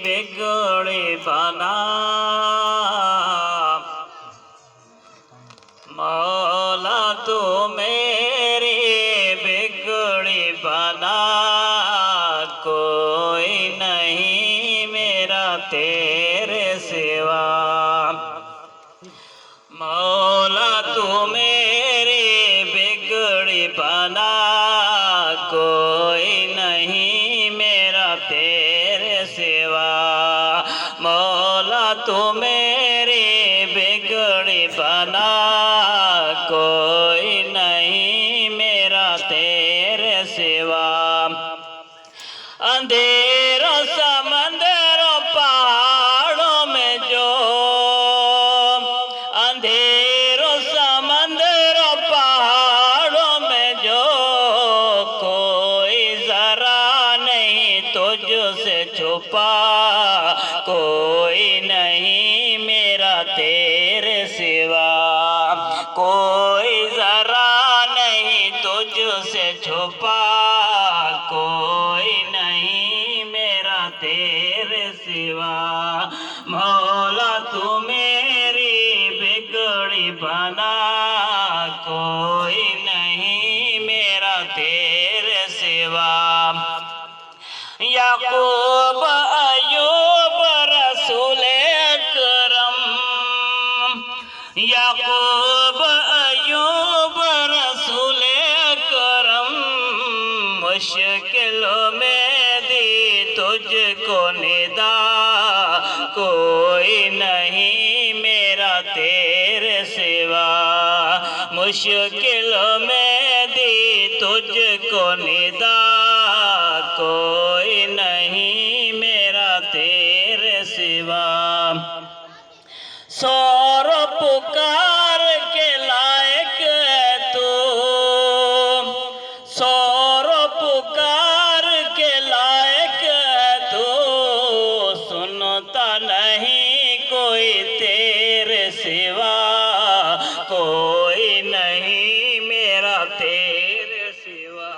बिगड़ी बना, मौला तू मेरी बिगड़ी बना, कोई नहीं मेरा तेरे सिवा। मौला तू मेरी बिगड़ी बना, कोई नहीं मेरा तेरे सिवा। मौला तू मेरी बिगड़ी बना, कोई नहीं मेरा तेरे सिवा। अंधेरों समंदरों पहाड़ों में जो, अंधेरों समंदरों पहाड़ों में जो, कोई जरा नहीं तुझसे छुपा, कोई नहीं मेरा तेरे सिवा। कोई जरा नहीं तुझसे छुपा, कोई नहीं मेरा तेरे सिवा। मौला तू मेरी बिगड़ी बना, कोई नहीं मेरा तेरे सिवा। याकूब अयूब रसूल अकरम, याकूब अयूब रसूल अकरम, मुश्किलों में दी तुझको निदा, कोई नहीं मेरा तेरे सिवा। मुश्किलों में दी तुझको निदा, कोई नहीं मेरा तेरे सिवा। सौर पुकार के लायक है तू, सौर पुकार के लायक है तू, सुनता नहीं कोई तेरे सिवा। कोई नहीं मेरा तेरे सिवा।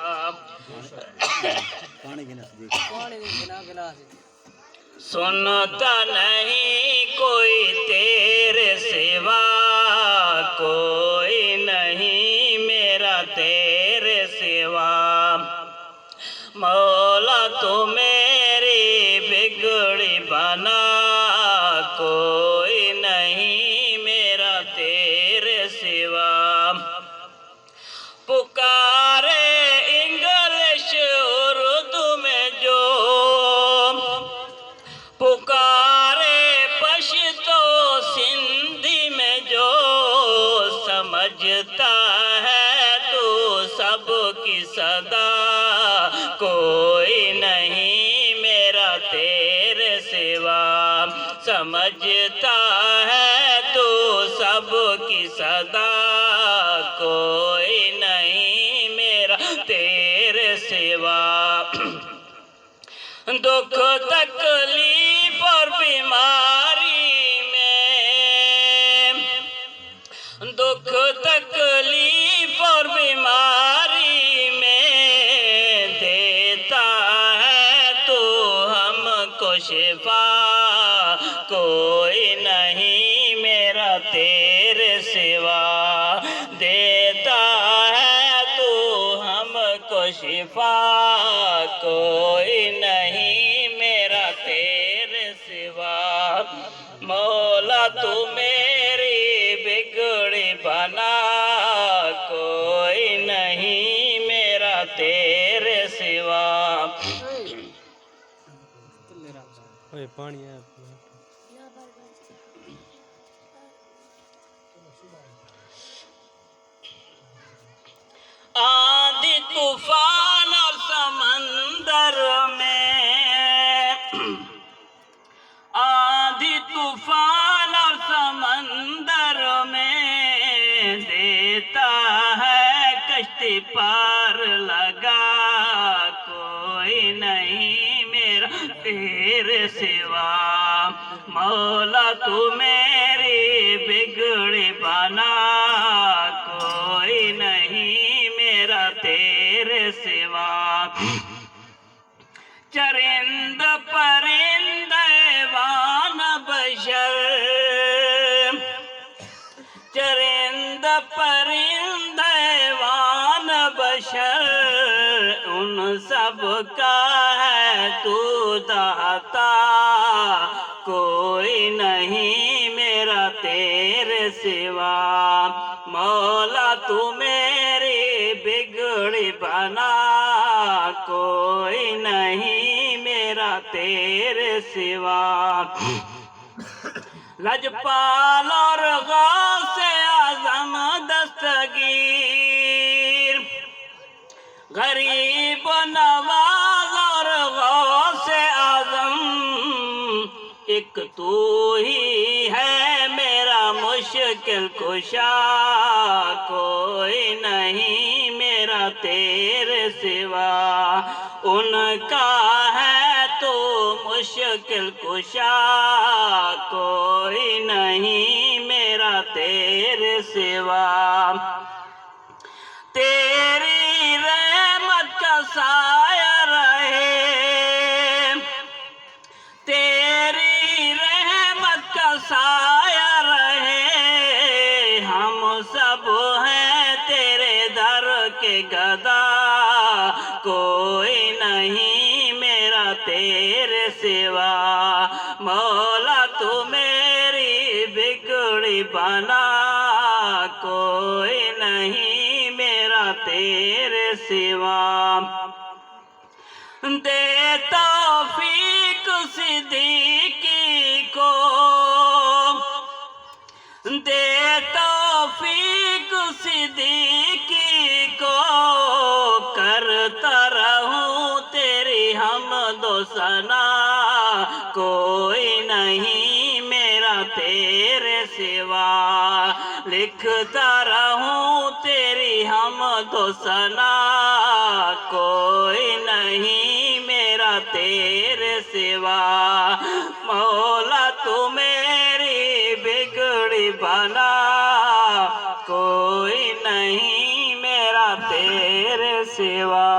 सुनता नहीं कोई तेरे सिवा, कोई नहीं मेरा तेरे सिवा। मौला तू मेरी बिगड़ी बना, कोई नहीं मेरा तेरे सिवा। पुकारे इंग्लिश उर्दू में जो, पुकारे पश्तो सिंधी में जो, समझता है तू सबकी सदा, कोई नहीं मेरा तेरे सिवा। समझता है तू सबकी सदा, कोई नहीं मेरा तेरे सिवा। दुख तकलीफ और बीमारी में, दुख तकलीफ और बीमारी में, देता है तू हमको शिफा, कोई नहीं मेरा तेरे सिवा। देता है तू हमको शिफा, कोई नहीं मेरा तेरे सिवा। मौला तू मेरी बिगड़ी बना, कोई नहीं मेरा तेरे सिवा। पानी है। आंधी तूफान और समंदर में, आंधी तूफान और समंदर में, देता है कश्ती पार लगा, कोई नहीं मेरा तेरे सिवा। मौला तू मेरी बिगड़ी बना, कोई नहीं मेरा तेरे सिवा। चरिंद परिंद परिंदे वान बशर, उन सब का है तू दाता। कोई नहीं मेरा तेरे सिवा, मौला तू मेरी बिगड़ी बना। कोई नहीं मेरा तेरे सिवा। लजपाल और गौसे आज़म दस्तगीर, गरीब नवाज और गौसे आज़म, एक तू ही है मेरा मुश्किल कुशा। कोई नहीं मेरा तेरे सिवा, उनका है तो मुश्किल कुशा। कोई नहीं मेरा तेरे सिवा। तेरी रहमत का साया रहे, तेरी रहमत का साया रहे। हम सब हैं तेरे दर के गदा। कोई नहीं मेरा तेरे सिवा, मौला तू मेरी बिगड़ी बना। कोई नहीं मेरा तेरे सिवा। दे तौफीक सिद्दीकी को, दे तौफीक सिद्दीकी को। करता रहूं तेरी हमदो सना। कोई नहीं मेरा तेरे सिवा, लिखता रहूं तेरी हमदो सना। कोई नहीं मेरा तेरे सिवा, मौला तू मेरी बिगड़ी बना। कोई नहीं मेरा तेरे सिवा।